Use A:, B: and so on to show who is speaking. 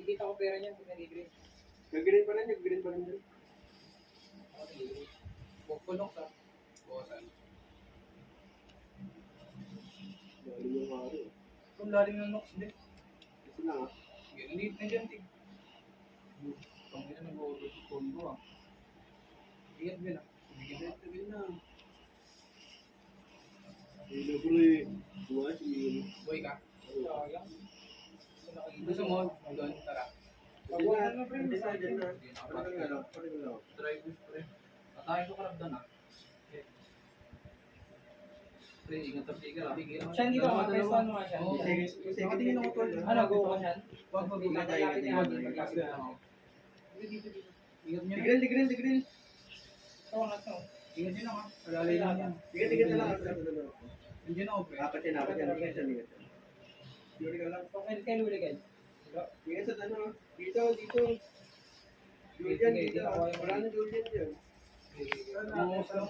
A: Nakikita ko pera niyan, pinag-green.
B: Nag-green pa rin, nag-green pa rin dyan.
A: Pupunok ka. Bukasan.
B: Lalim yung maro.
A: Kung lalim ng Nox, hindi.
B: Kasi na nga.
A: Ganit na dyan, tig. Pang ina nag-order sa combo ah. Iyan din ah. Bigyan mo.
B: Sabihin na. Hilo bro eh. Buwa si
A: Boy ka? Sayang. Gusto mo? Doon, tara.
B: Pagbuhan na pre, dyan na. Pwede ka lang, pwede ka lang.
A: Drive bus pre. Atayin ko karap doon ah. Pre, ingat sa bigil ah.
C: Siya hindi ka makapestuhan mo nga siya.
A: Oo.
B: Nakatingin ako tol.
C: Ano, go ka siya?
A: Wag mo
B: Ingat tayo, ingat tayo.
A: Ingat nyo na.
B: Tigril, tigril, tigril.
C: Oo nga to.
A: Ingat nyo na ha. Palalay lang yan.
B: Tigril, tigril na lang.
A: Nandiyan ako pre.
B: Apat yan, apat yan. Ingat yan, ingat yan. Huli ka lang.
C: Okay, kayo huli guys.
B: Ingat sa ano. Dito, dito. Julian, dito. Wala na Julian dyan.
A: Bungos lang.